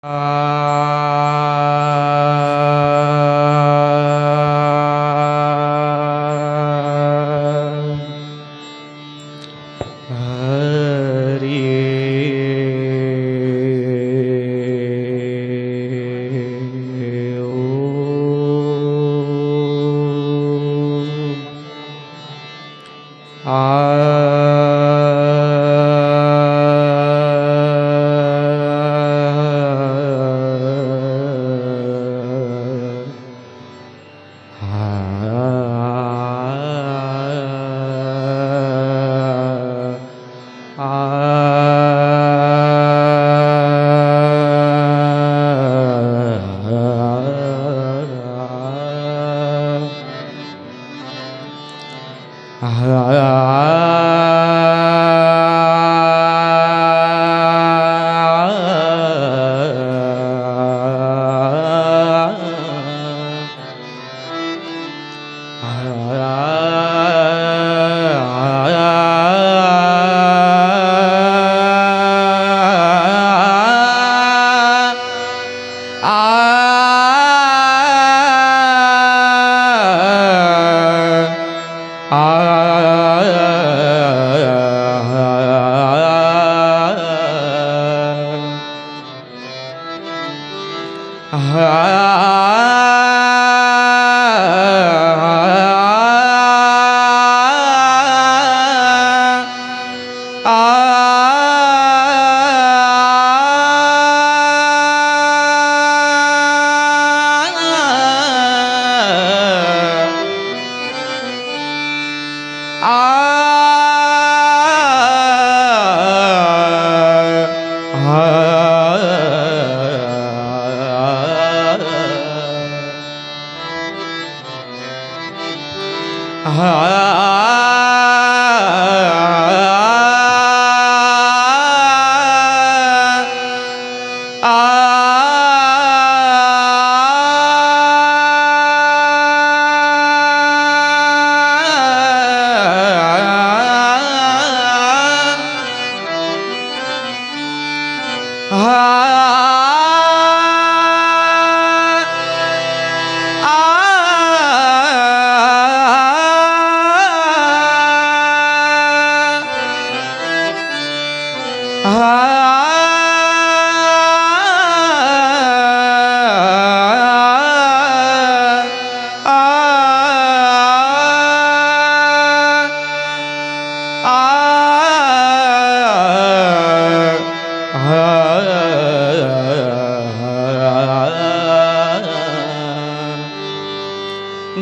हरी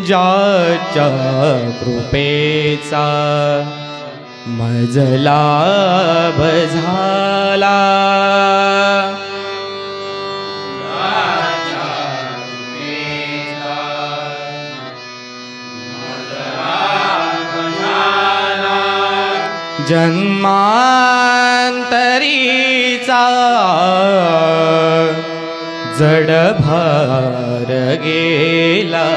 ज्याच्या कृपेचा मज लाभ झाला, जन्मांतरीचा जडभार गेला,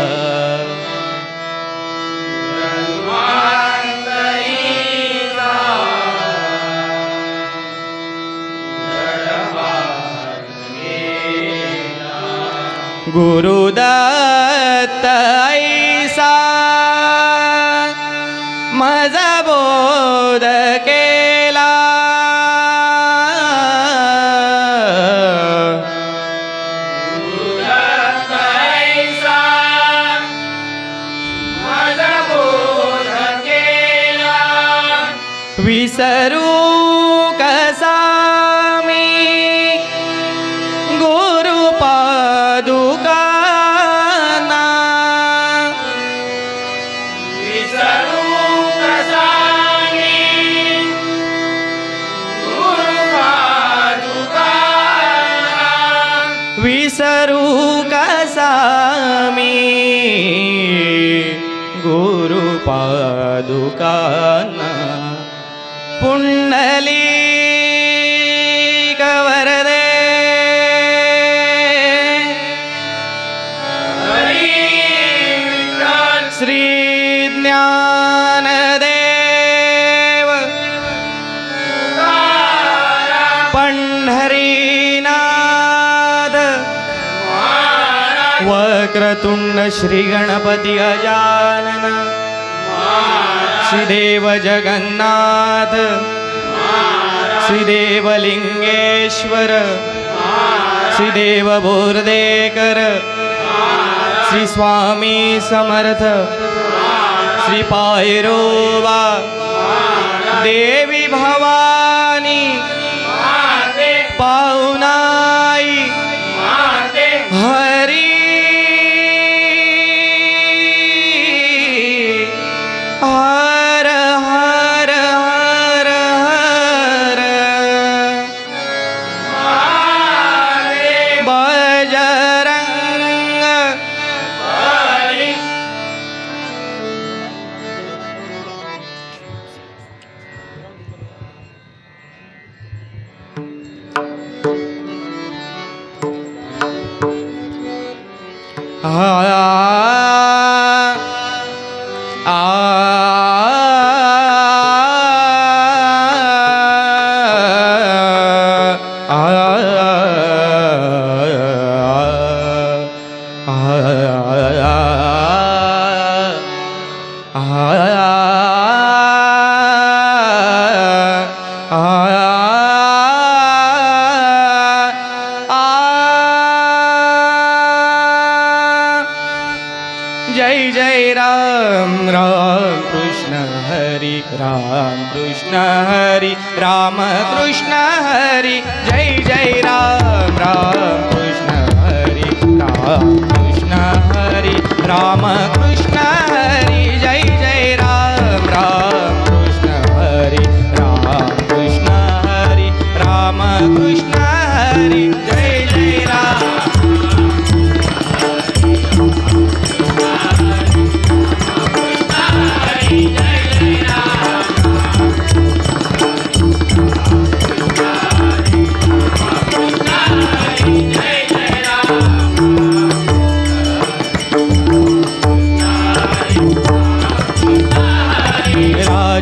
गुरुदत्त ऐसा मज बोध केला, गुरुदत्त ऐसा मज बोध केला, विसरू कसा मी गुरुपादुकाना, विसरू कसा मी गुरुपादुकाना, विसरू कसा मी गुरुपादुकाना, पुंडलीक वरदे श्री ज्ञानदेव पंढरीनाथ वक्रतुंड श्री गणपती गजानन श्रीदेव जगन्नाथ श्रीदेव लिंगेश्वर श्रीदेव बोर्देकर श्री स्वामी समर्थ श्री पायरोबा देवी भवानी पाहुणाई हरी हर हर हर हर बजरंग जय जय राम राम कृष्ण हरि राम कृष्ण हरि राम कृष्ण हरि जय जय राम राम कृष्ण हरि राम कृष्ण हरि राम कृष्ण हरि जय जय राम राम कृष्ण हरि राम कृष्ण हरि राम कृष्ण हरि जय जय राम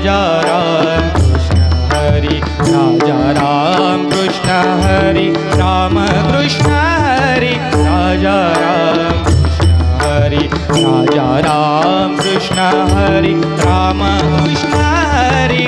राजा राम कृष्ण हरि राजा राम कृष्ण हरि राम कृष्ण हरि राजा राम कृष्ण हरि राजा राम कृष्ण हरि राम कृष्ण हरि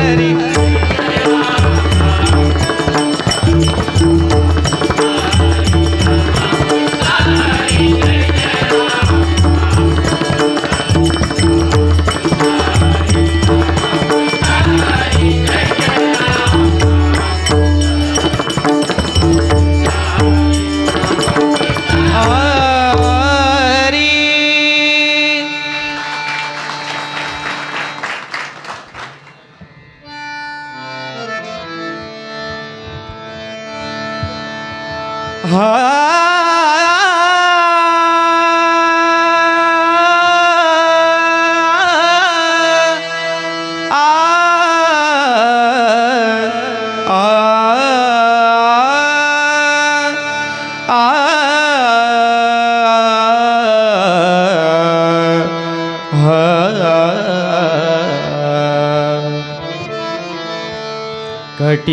हरी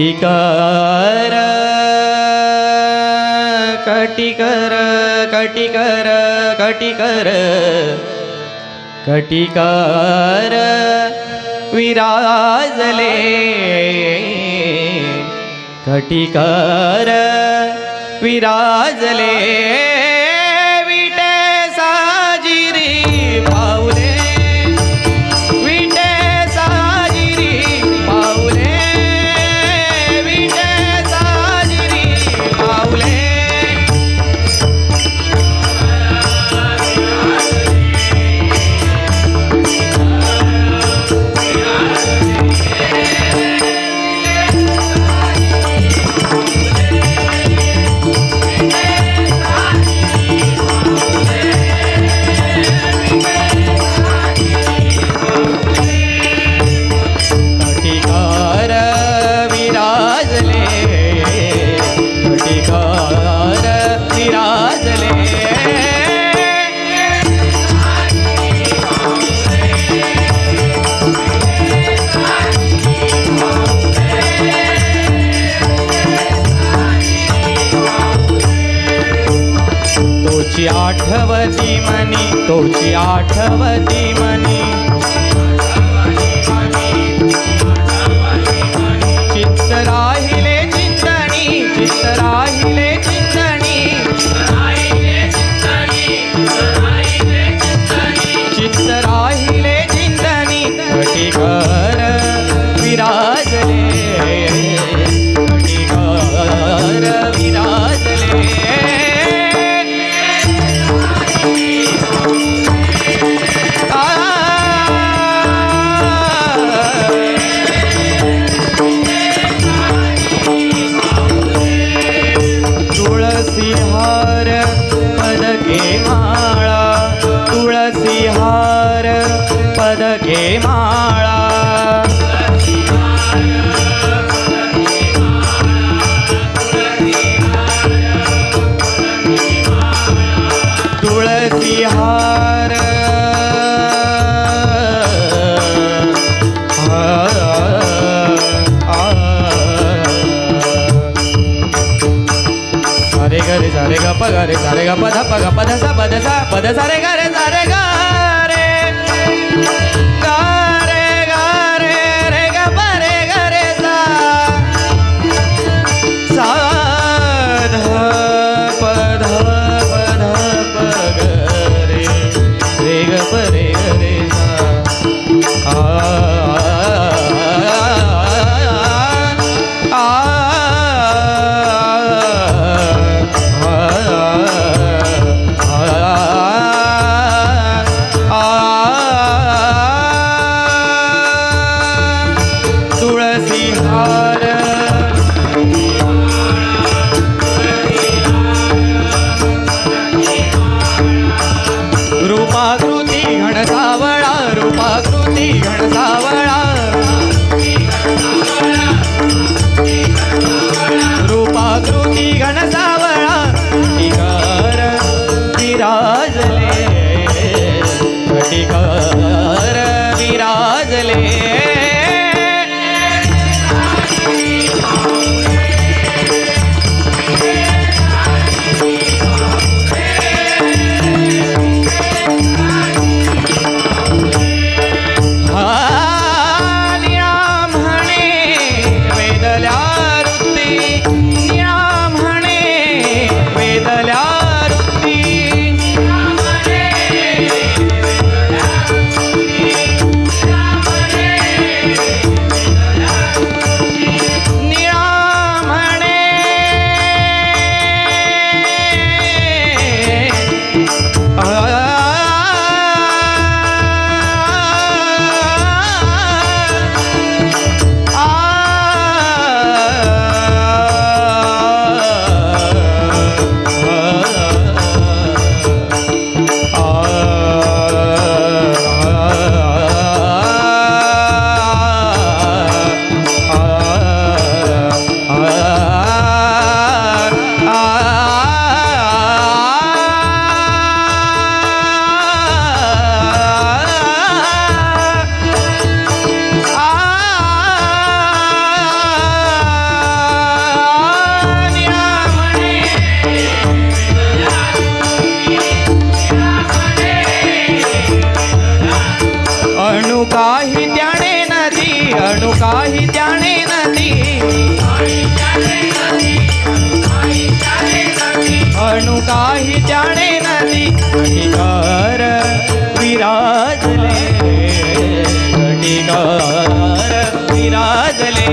कटिकर कटिकर कटिकर कटिकर कटिकर विराजले कटिकर विराजले विटे साजिरी पाऊले विटे साजिरी पाऊले विटे साजिरी पाऊले तोची आठवती मनी तोची आठवती मनी चित्त राहिले चिंतनी चित्त राहिले चिंतनी चित्त राहिले चिंतनी कटिकर विराजले कटिकर विराजले तुळसी हार पदके माळा तुळसी हार पदके माळा तुळसी हार सारे गरे सारे ग प ग रे सारे ग प ध प ग प ध सा प ध सा प ध सारे ग रे सारे ग रे ग रे ग रे रे ग प रे ग रे सा सा ध प ध प ध प ग रे रे ग प रे ग रे सा काही त्याने नदी अणु काही त्याने नदी घटिकार विराजले घटिकार विराजले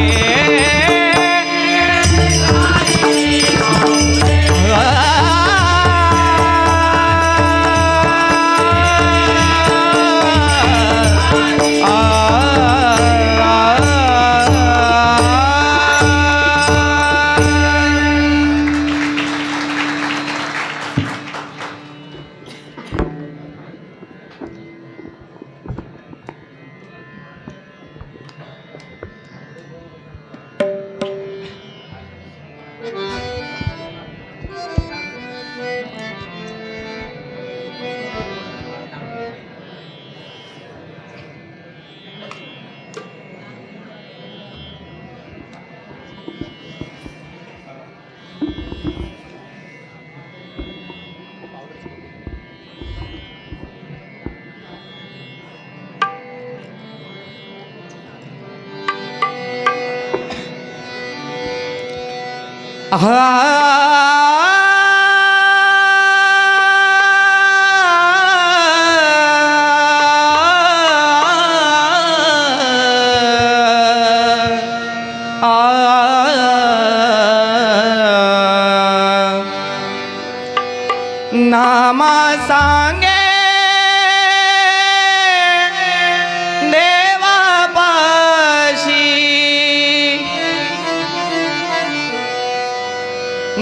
नामा सांगे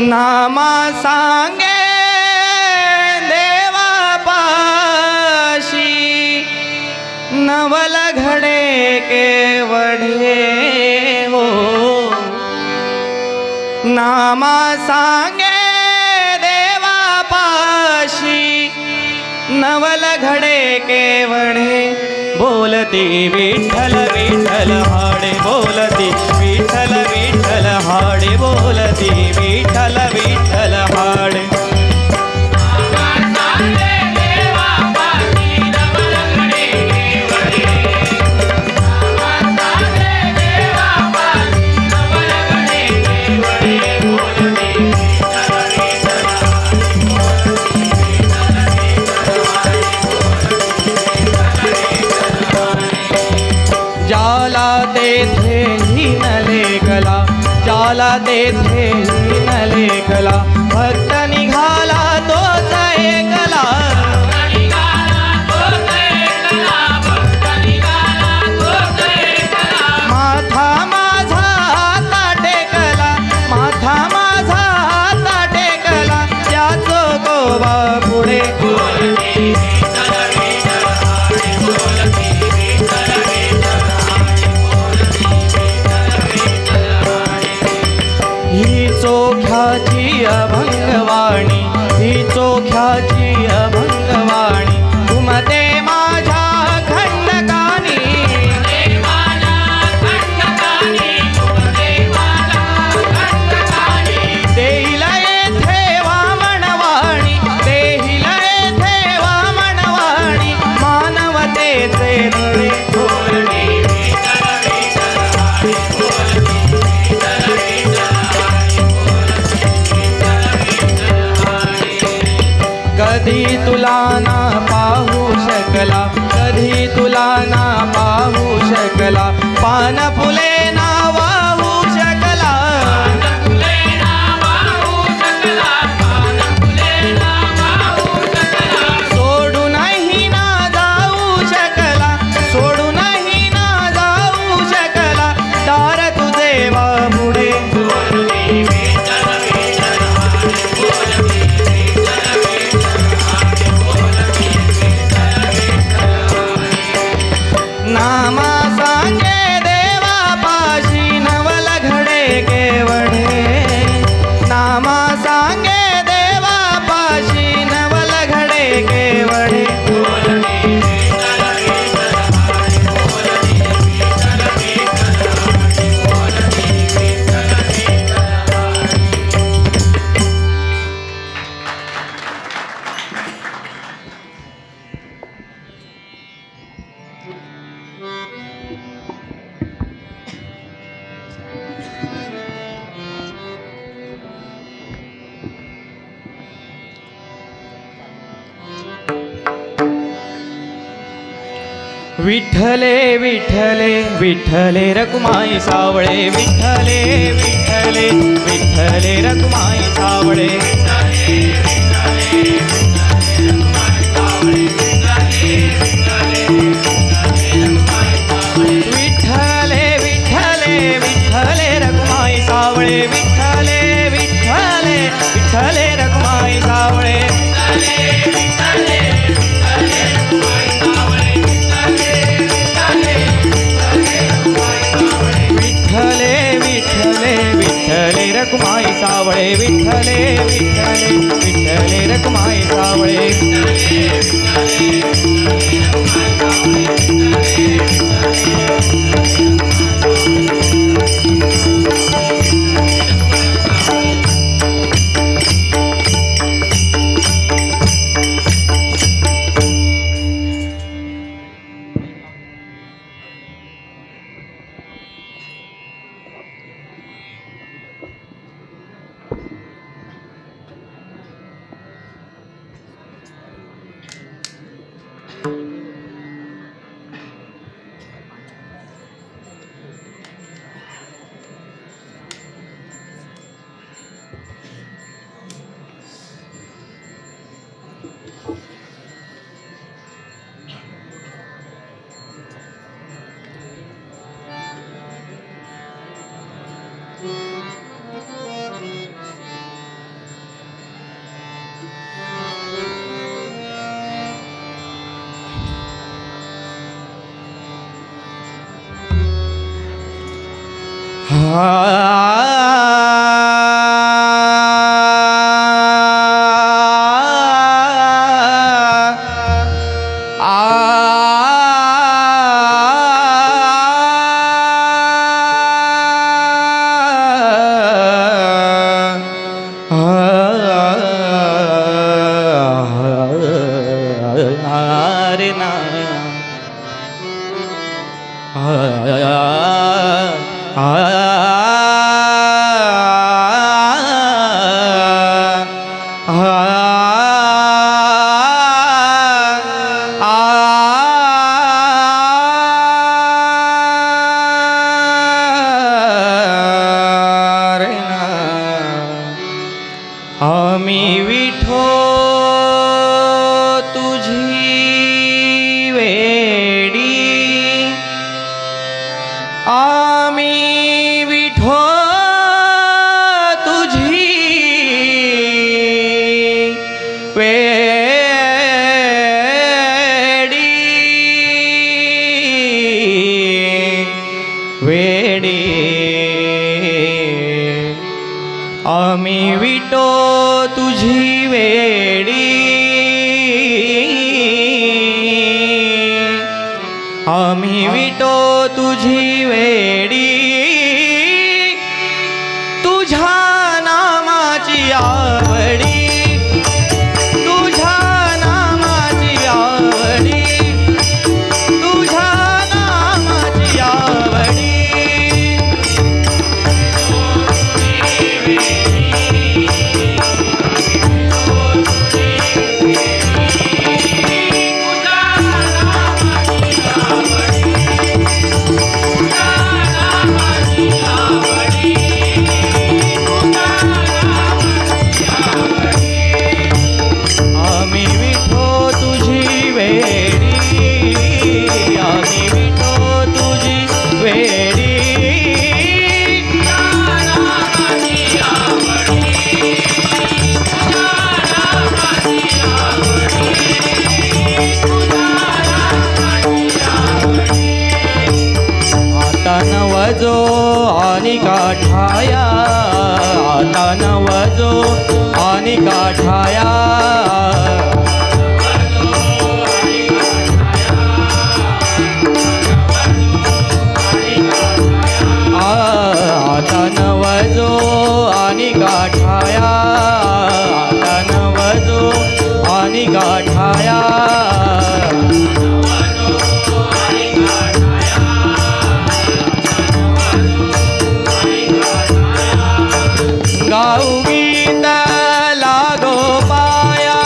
नामा सांगे देवापाशी नवल घडे केवढे हो नामा सांगे देवापाशी नवल घडे केवढे बोलती विठ्ठल विठ्ठल हाडे बोलती विठ्ठल विठ्ठल हाडे बोलती विठ्ठल विठ्ठल हाडे जाला तेथे हिनले गला जाला तेथे हिनले गला भक्त निघाला तोच ऐकला माथा माझा हाता टेकला माथा माझा हाता टेकला त्याचो गोवा पुढे चोख्याची अभंगवाणी ही चोख्याची अभंगवाणी घुमते माझ्या खंडकानी देहिला येथे वामनवाणी देहिला येथे वामनवाणी मानवतेचे धडे थोरणे कधी तुला ना पाहू शकला कधी तुला ना पाहू शकला पान फुले ना वाहू शकला सोडूनही ना जाऊ शकला सोडूनही ना जाऊ शकला दार तुझे वामुडे नामा सांगे देवा विठ्ठले विठ्ठले विठ्ठले रखुमाई सावळे विठ्ठले विठ्ठले विठ्ठले रखुमाई सावळे विठ्ठले विठ्ठले विठ्ठले रखुमाई सावळे विठ्ठले विठ्ठले विठ्ठले रखुमाई सावळे विठ्ठले रखुमाई सावळे विठ्ठले विठ्ठले विठ्ठले रखुमाई सावळे आम्ही विठो तुझी वेडी आम्ही विठो तुझी वेडी आम्ही विठो तुझी वेडी आम्ही विठो तुझी वेडी तुझ्या नामाची आवडी तुझ्या नामाची आवडी तुझ्या नामाची आवडी नवजो आणि काठाया आता नवजो आणि काठाया आता नवजो आणि काठाया आता नवजो आणि काठाया गाऊ गीत लागो पाया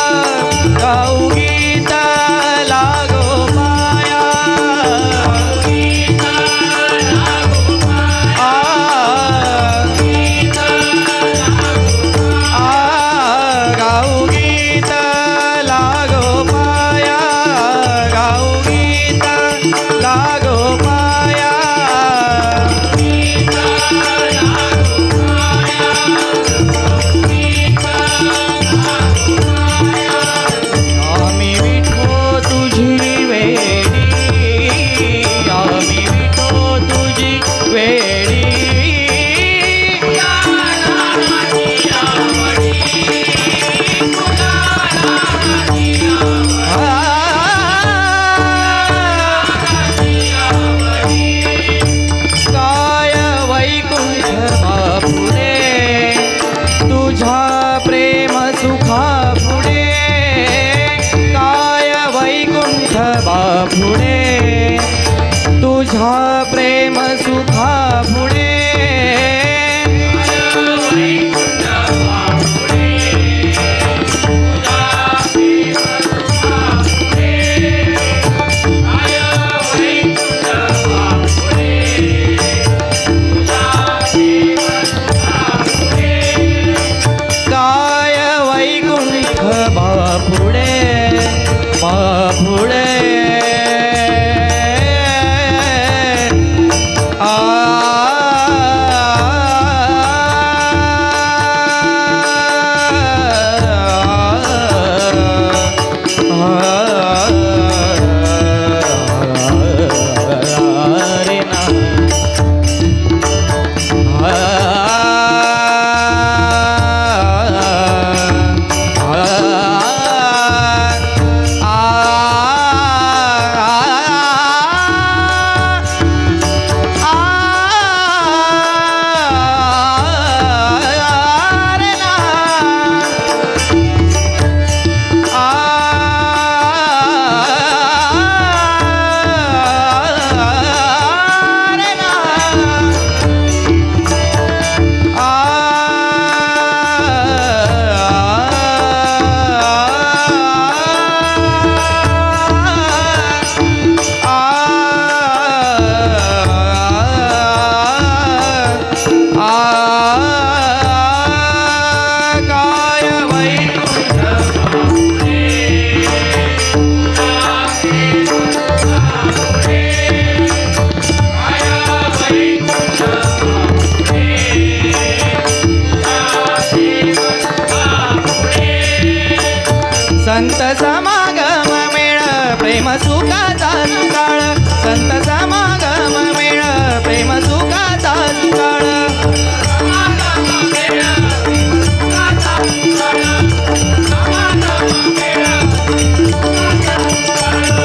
संत समागम मेळ प्रेम सुखाचा सुकाळ संत समागम मेळ प्रेम सुखाचा सुकाळ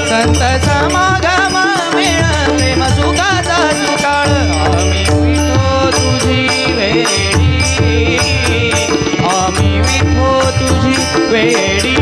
संत समागम मेळ प्रेम सुखाचा सुकाळ आम्ही विठो तुझी वेडी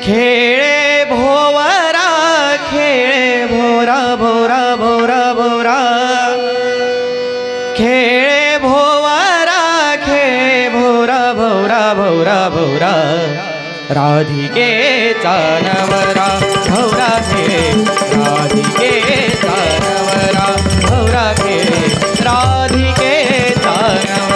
खेळे भोवरा खेळे भोरा भोरा भोरा भोरा खेळे भोवरा खेळे भोरा भोरा भोरा भोरा राधिकेचा नवरा भोरा खेळे राधिकेचा नवरा भोरा खेळे राधिकेचा नवरा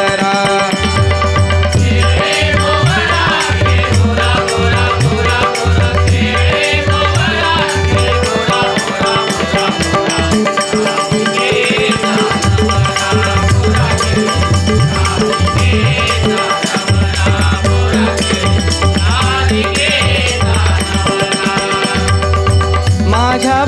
माझ्या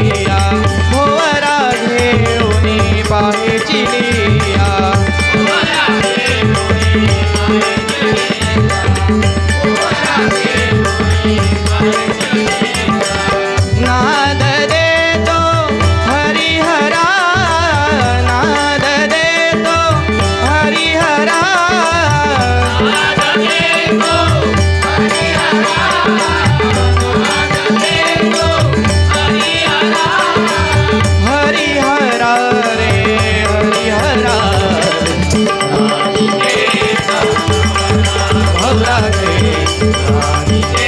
लिया भोवरा घेऊनी पाहेची लिया नाद देतो हरिहरा नाद देतो हरिहरा हरिहरा रे हरिहरा भवरा रे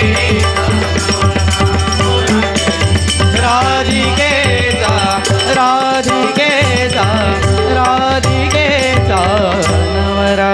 राधिकेचा राधिकेचा राधिकेचा नवरा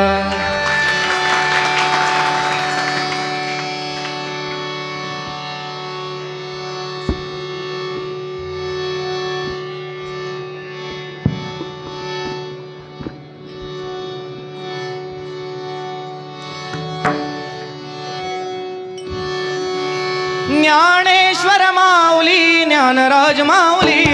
ज्ञानेश्वर माऊली ज्ञानराज माऊली